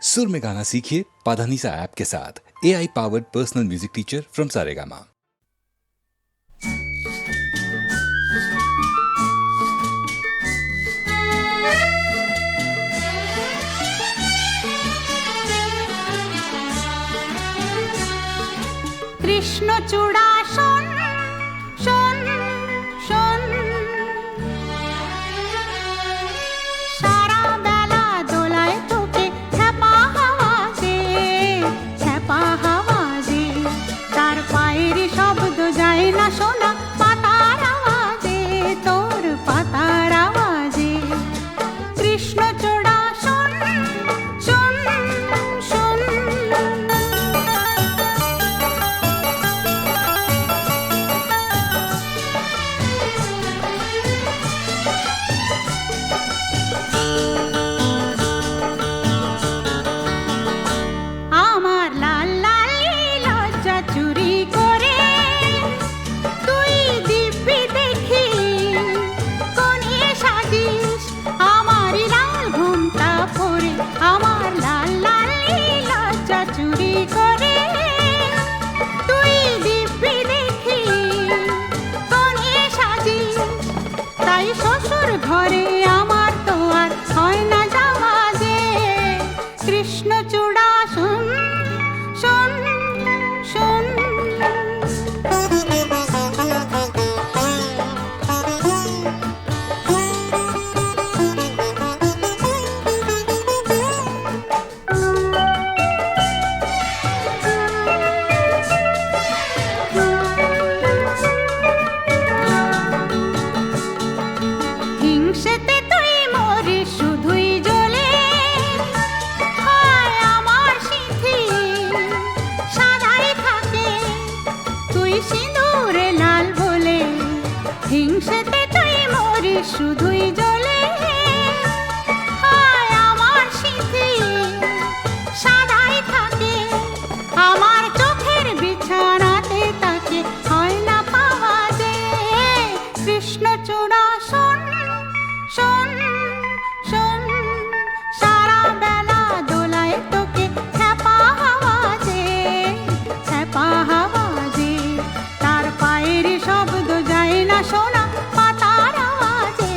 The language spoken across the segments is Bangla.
सुर में गाना सीखिए पाधानीसा ऐप के साथ। AI powered personal music teacher from Saregama. কৃষ্ণচূড়া শোন শোন শোন, সারা বেলা দোলায় তোকে ছ্যাপা হাওয়াজে ছ্যাপা হাওয়াজে, তার পায়ের শব্দ যায় না শোনা পাতার আওয়াজে, তোর পাতার আওয়াজে। কৃষ্ণচূড়া শোন শোন শোন, আমার লাল লাল লজ্জা চুরি করে তুই দিব্যি দেখি কোণে সাজিস, আমার লাল ঘুমটা পরে আমার লাল লাল লজ্জা চুরি করে তুই দিব্যি দেখি কোণে সাজিস, তাই শ্বশুর ঘরে আমার তো আর হয় না যাওয়া যে। কৃষ্ণচূড়া শোন শোন শোন, হিংসেতে তুই মরিস শুধুই জ্বলে, হয় আমার সিঁথি সাদাই থাকে তুই সিঁদুরে লাল বলে। হিংসেতে তুই মরিস শুধুই জ্বলে, হয় আমার সিঁথি সাদাই থাকে, আমার চোখের বিছানাতে তাকে হয় না পাওয়া যে। কৃষ্ণচূড়া শোন শোন শোন, সারা বেলা দোলায় তোকে ছ্যাপা হাওয়াজে ছ্যাপা হাওয়াজে, তার পায়ের শব্দ যায় না শোনা পাতার আওয়াজে,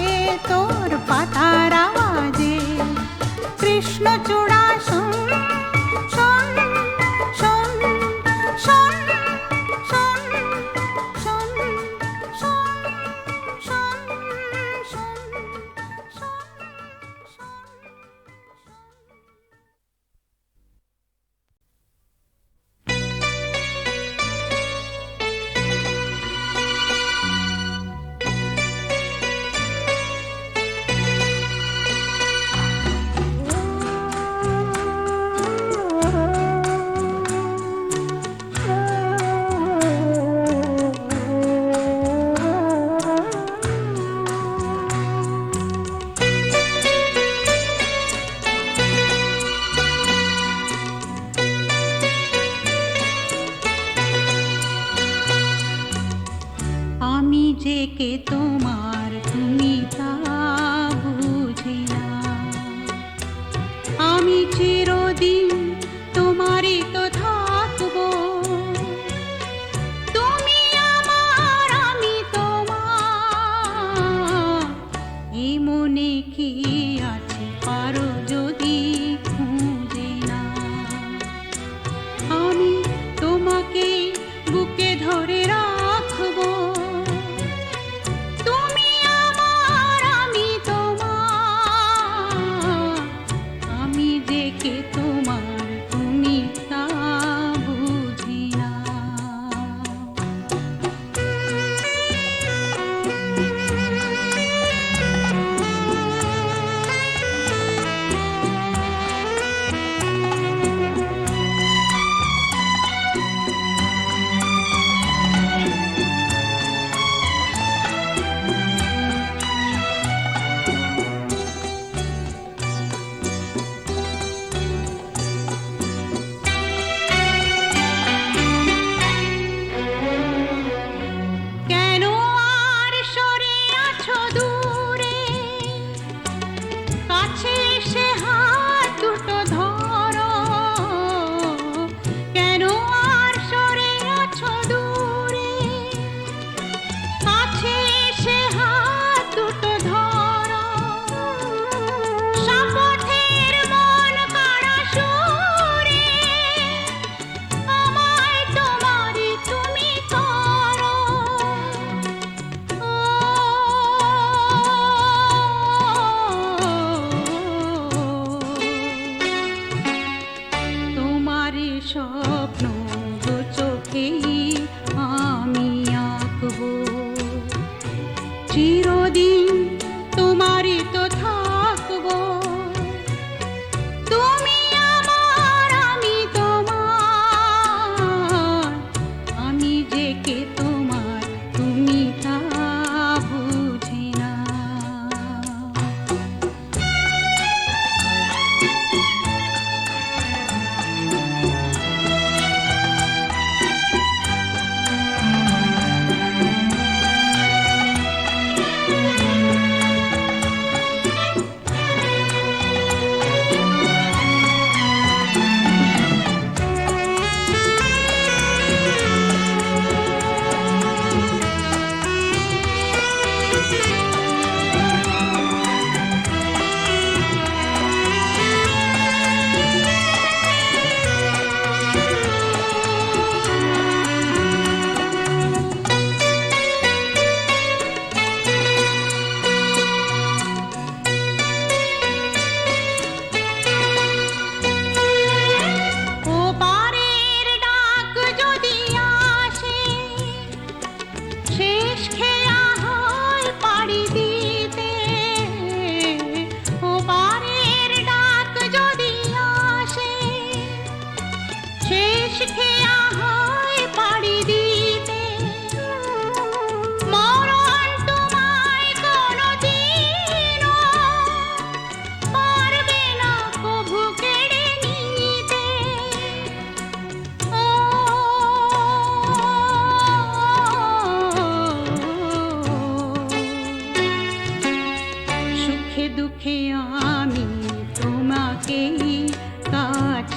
তোর পাতার আওয়াজে। কৃষ্ণচূড়া শোন শোন শোন শোন শোন শোন শোন শোন শোন। আমি যে কে তোমার তুমি তা বুঝি না, আমি চিরদিন তোমারই তো থাকবো, তুমি আমার আমি তোমার, এই মনে কি আছে পারো যদি খুঁজে না, আমি তোমাকে বুকে ধরে রাখবো, তুমি আমার আমি তোমার, আমি দেখে তোমার তুমি তা বুঝি না।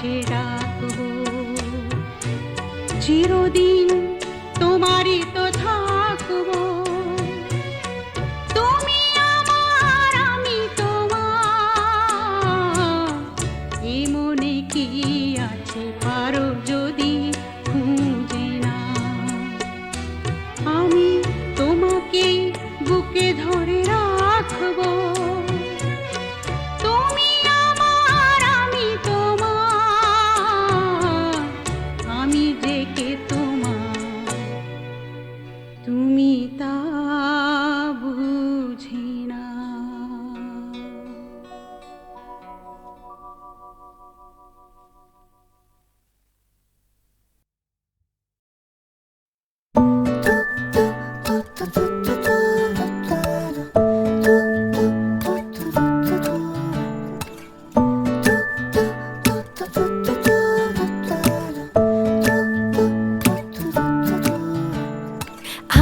কাছে ডাকবো, চিরদিন তোমারই তো থাকবো। তুমি আমার, আমি তোমার, এ মনে কি আছে পারো যদি খুঁজে না। আমি তোমাকে বুকে ধরে রাখবো, তুমি আমার, আমি তোমার, আমি যে কে তোমার, তুমি তা বুঝি না।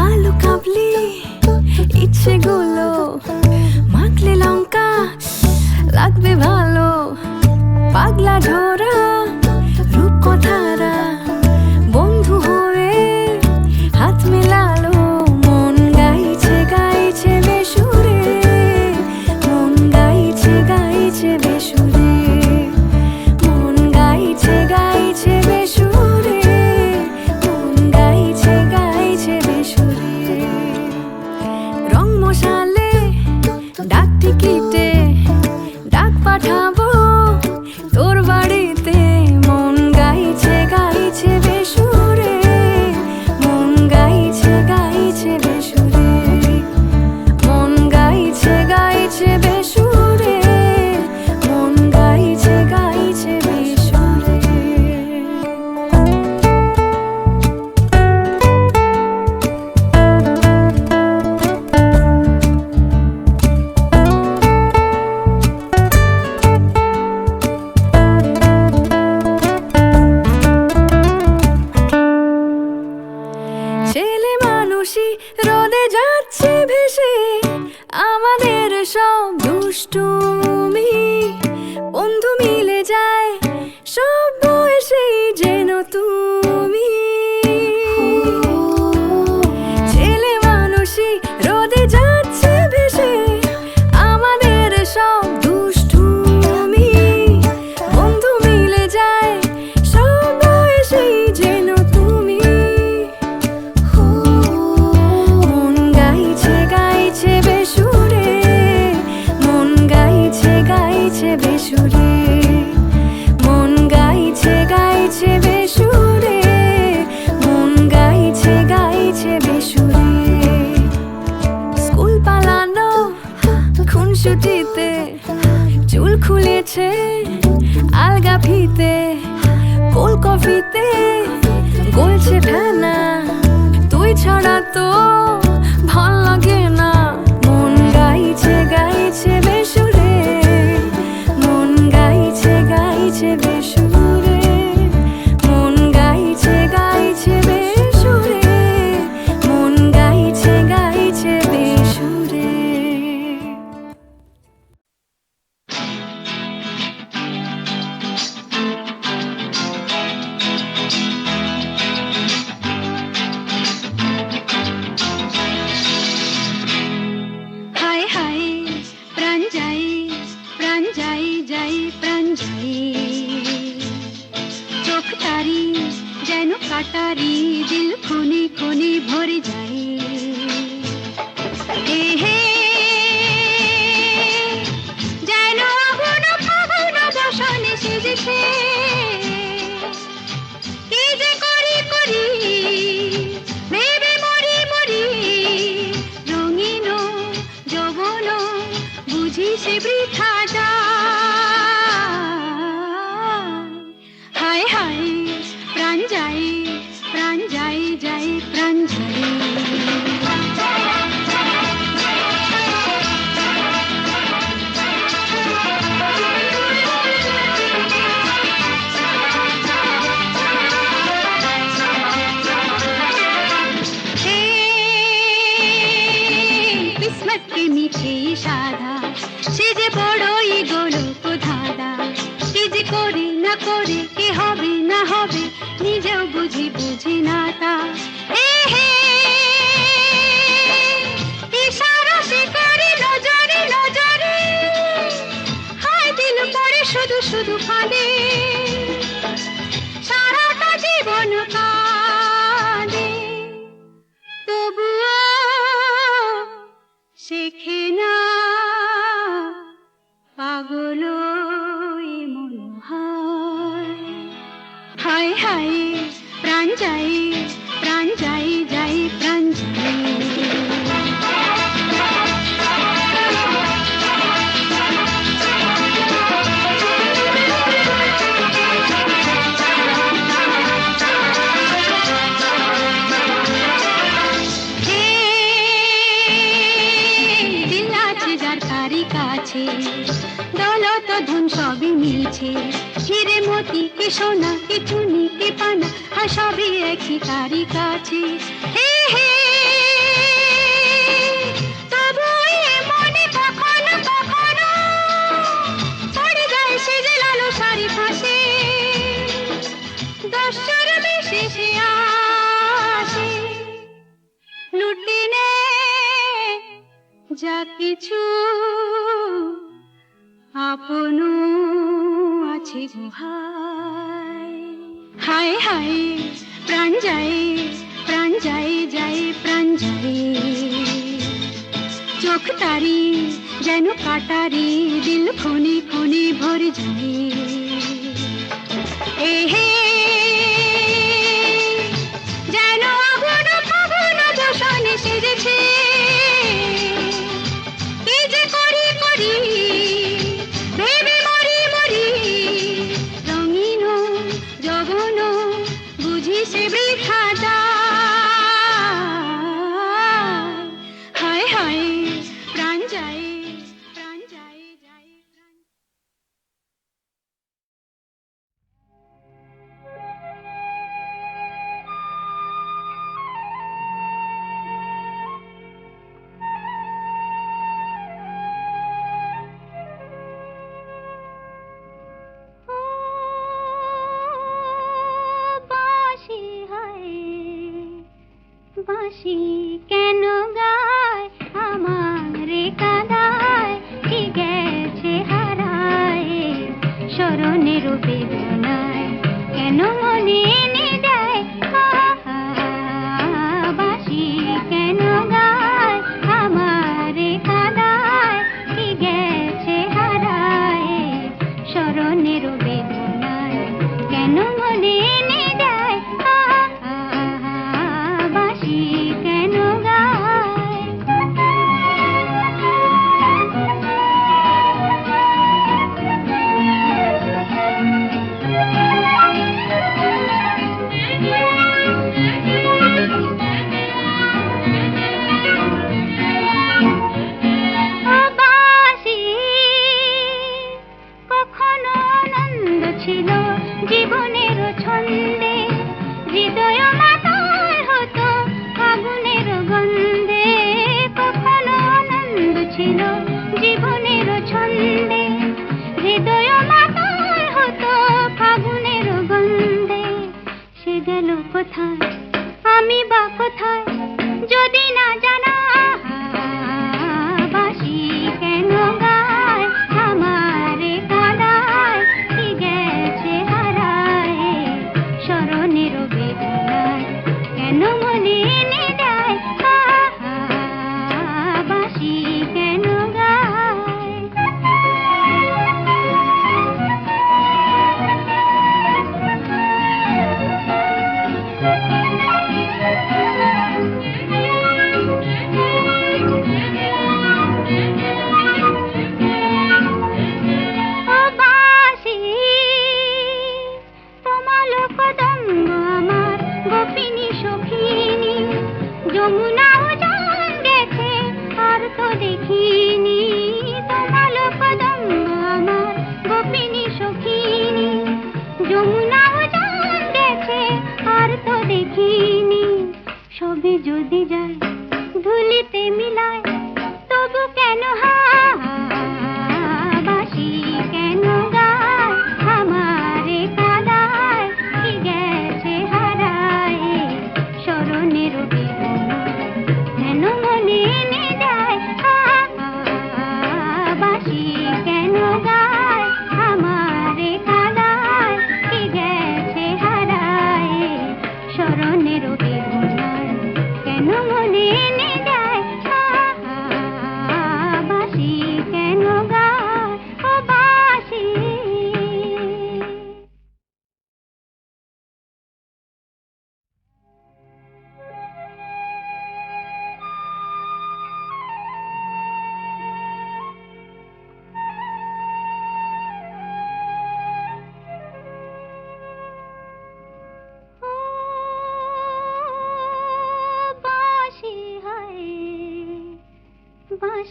আলু কাবলি ইচ্ছেগুলো মাখলে লঙ্কা লাগবে ভালো, পাগলা ঝোরা রূপকথারা বন্ধু হয়ে হাত মেলালো। মন গাইছে গাইছে বেসুরে, মন গাইছে গাইছে বেসুরে, মন গাইছে গাইছে বেসুরে, মন গাইছে গাইছে বেসুরে। রং মশালে ডাক টিকিটে ডাক পাঠাবো তোর বাড়িতে। মন গাইছে গাইছে বেসুরে, মন গাইছে গাইছে বেসুরে, মন গাইছে গাইছে বেসুরে, মন গাইছে গাইছে বেসুরে। ছেলে মানুষই রোদে যাচ্ছে ভেসে, আমাদের সব দুষ্টুমি বন্ধু মিলে যায় সব বয়সেই যেন তুমি। ছেলে মানুষই রোদে যাচ্ছে ভেসে, আমাদের সব দুষ্টুমি বন্ধু মিলে যায় সব বয়সেই যেন তুমি। মন গাইছে গাইছে বেসুরে, মন গাইছে গাইছে বেসুরে, মন গাইছে গাইছে বেসুরে, মন গাইছে গাইছে বেসুরে। স্কুল পালানো খুনসুটিতে চুল খুলেছে আলগা ফিতে, কোল কফিতে গলছে ফেনা, তুই ছাড়া তো ভাল লাগে না। মন গাইছে গাইছে বেসুরে, মন গাইছে গাইছে বেসুরে, মন গাইছে গাইছে বেসুরে, মন গাইছে গাইছে বেসুরে। হায় হায় প্রাণ যাই, প্রাণ যাই যাই প্রাণ যাই, চোখ তারি যেন কাটারি, দিল খুনি খুনি ভরে যাই। এ হে যেন আগুন ফাগুন বসনে সেজেছে, কি যে করি করি ভেবে মরি মরি, রঙিন যৌবন বুঝি সে বৃথা যায়। হায় হায় প্রাণ যাই, প্রাণ যাই যাই প্রাণ যাই। किस्मत के मीठे साधा से जे बड़ोई गोलक धादा, कि जे করি না করে কি হবে না হবে নিজেও বুঝি বুঝি না তা এ হে ইশারা সে করে নজরে নজরে হায় দিল পড়ে শুধু শুধু কাঁদে সারাটা জীবন কাঁদে তবুও শেখে না পাগলই মন হয় হায় হায় প্রাণ যাই যাই প্রাণ যাই দৌলত ধন সবই মিলছে হিরে মতি কি সোনা কি চুনি কি পানা আর সবই একই তারি কাছে হে হে তবু এ মনে কখনো কখনো পড়ে যায় সে যে লালো সারি ফাঁসে দশর বিশেষে আসে লুটে নে যা কিছু আপন আছে গুহায় হায় হায় প্রাণ যাই যাই প্রাণ যাই চোখ তারি যেন কাটারি দিল খুনি খুনি ভরে যায় এ হে যেন আগুন ফাগুন দূষণে সেজেছে কি যে করি করি ভেবে মরি মরি রঙিন যৌবন বুঝি সে বৃথা যায় হায় হায় প্রাণ যাই যাই প্রাণ বাঁশি কেন গায় আমারে কাঁদায় কি গেছে হারায় শরণের বেদনায় কেন মনে এনে দেয় বাঁশি কেন গায় আমারে কাঁদায় কি গেছে হারায় শরণের বেদনায় কেন মনে এনে দেয় বাঁশি কেন গায় বাঁশি কখনো আনন্দ ছিল জীবনের ছন্দে হৃদয় মাতায় হতো আগুনের গন্ধে কখনো আনন্দ ছিল জীবনের ছন্দে হৃদয় মাতায় হতো ফাগুনের গন্ধে সে গেল কোথায় আমি বা কোথায় যদি না জানা বাঁশি কেন গায় আমারে কাঁদায় কি গেছে হারায় শরণের বেদনায় কেন মনে এনে দেয় বাঁশি কেন গায়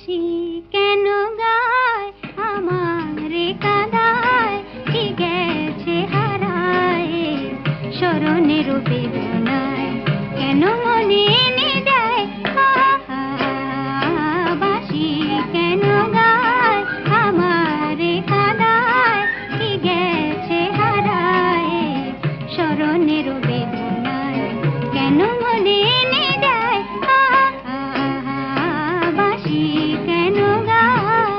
বাঁশি কেন গায় আমারে কাঁদায় কি গেছে হারায় স্মরণের বেদনায় কেন মনে এনে দেয় বাঁশি কেন গায় আমারে কাঁদায় কি গেছে হারায় স্মরণের বেদনায় কেন মনে এনে দেয় বাঁশি কেন গায়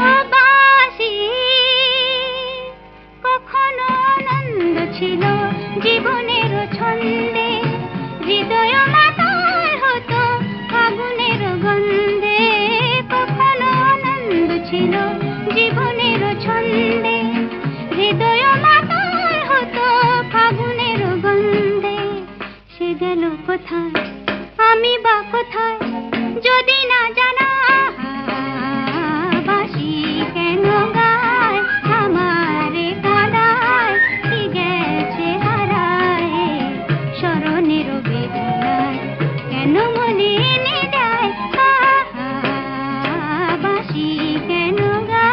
ও বাঁশি কখনো আনন্দ ছিল জীবনের ছন্দে হৃদয় মাতায় হতো আগুনের গন্ধে কখনো আনন্দ ছিল জীবনের ছন্দে হৃদয় মাতায় হতো ফাগুনের গন্ধে সে গেল কোথায় আমি বা কোথায় যদি না জানা বাঁশি কেন গায় আমারে কাঁদায় কি গেছে হারায় স্মরণের বেদনায় কেন মনে এনে দেয় বাঁশি কেন গায়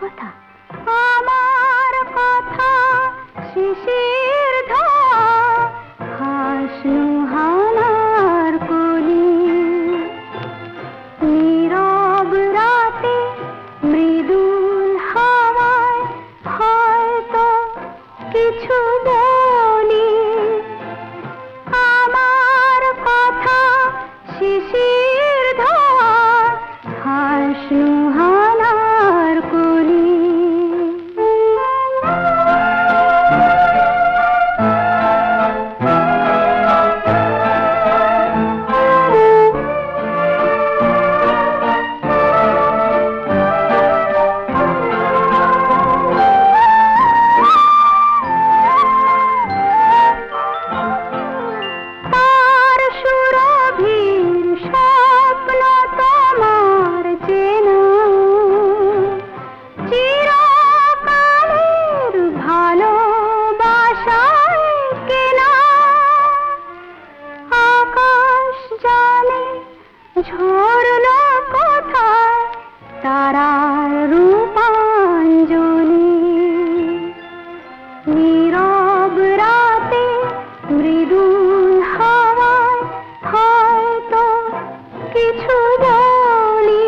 কথা, আমার কথা শিশির ধোয়া হাসনু হানার কলি, নীরব রাতে মৃদুল হাওয়ায় হয়তো কিছু বলি, আমার কথা শিশির ধোয়া হাসনু হানার কলি। তার সুরভির স্বপ্ন তোমার চেনা, চিরকালের ভালোবাসায় কেনা, আকাশ জানে ঝরলো কোথায় তারার রূপাঞ্জলি, নীরব রাতে মৃদুল হাওয়ায় হয়তো কিছু বলি,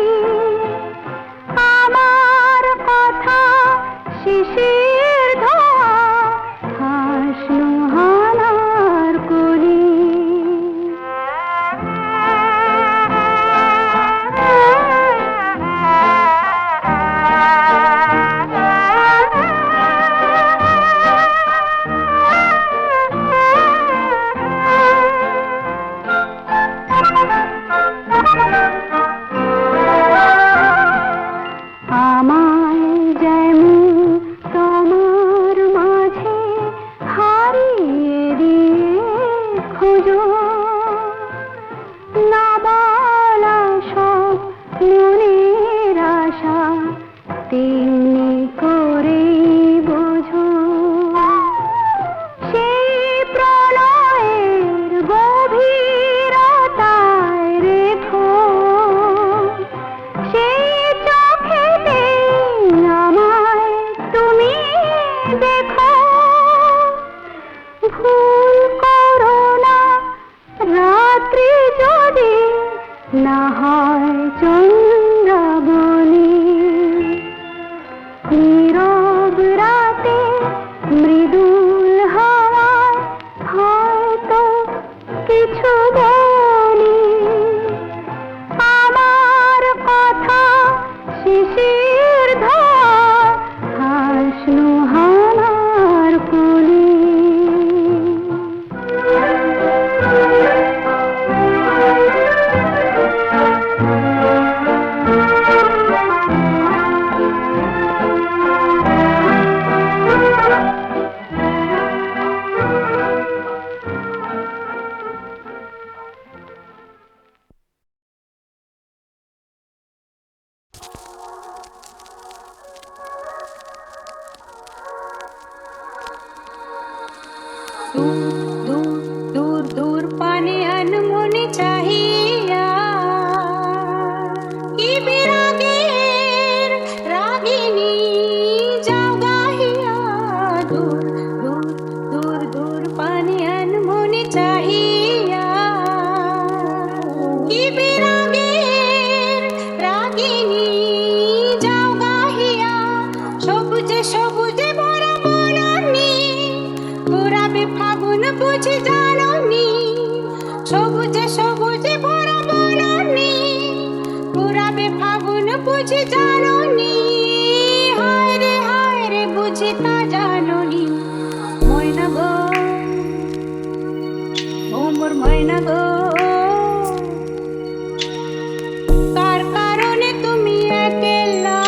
আমার কথা শিশির ধোয়া হাসনু হানার কলি। আমায় যেমন তোমার মাঝে হারিয়ে দিয়ে খোঁজো, না বলা সব মনের আশা তেমনি করেই বোঝো, সেই প্রলয়ের গভীরতায় রেখো, সেই চোখেতে আমায় তুমি দেখো, ভুল করো না রাত্রি যদি না হয় চন্দ্রাবলী, নীরব রাতে মৃদুল হাওয়ায় হয়তো কিছু বলি, আমার কথা শিশির ধোয়া হাসনু হানার কলি। दूर दूर दूर पाने अनमोने चाहिया की बिरागेर रागिनी जाओ गाहिया, दूर दूर दूर दूर पाने अनमोने चाहिया की बिरागेर रागिनी जाओ गाहिया, সবুজে সবুজে ভরা বনানী ঘোরাবে ফাগুন বুঝি জাননি, সবুজে সবুজে ভরা বনানী ঘোরাবে ফাগুন বুঝি জাননি, হায় রে বুঝি তা জাননি, ময়না গো ও মোর ময়না গো, কার কারণে তুমি একলা,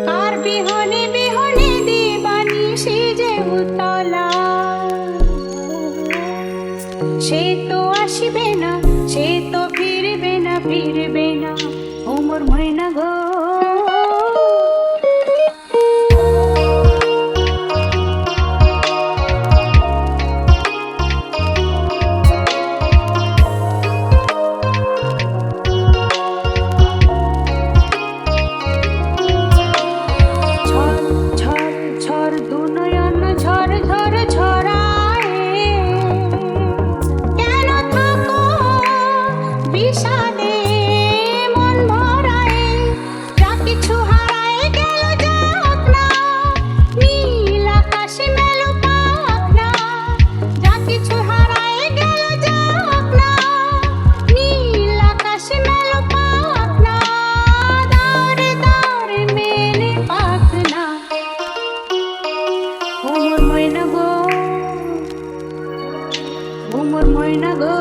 কার বিহনে বিহনে দিবানিশি যে উতলা, সে তো আসিবে না, সে তো ফিরবে না, ফিরবে না ও মোর ময়না গো। বিষাদে মন ভরায়, যা কিছু হারায় গেল যাক না, নীল আকাশে মেলো পাক না, যা কিছু হারায় গেল যাক না, নীল আকাশে মেলো পাক না, দাঁড়ে দাঁড়ে মেলে পাক না। ও মোর ময়না গো, ও মোর ময়না গো,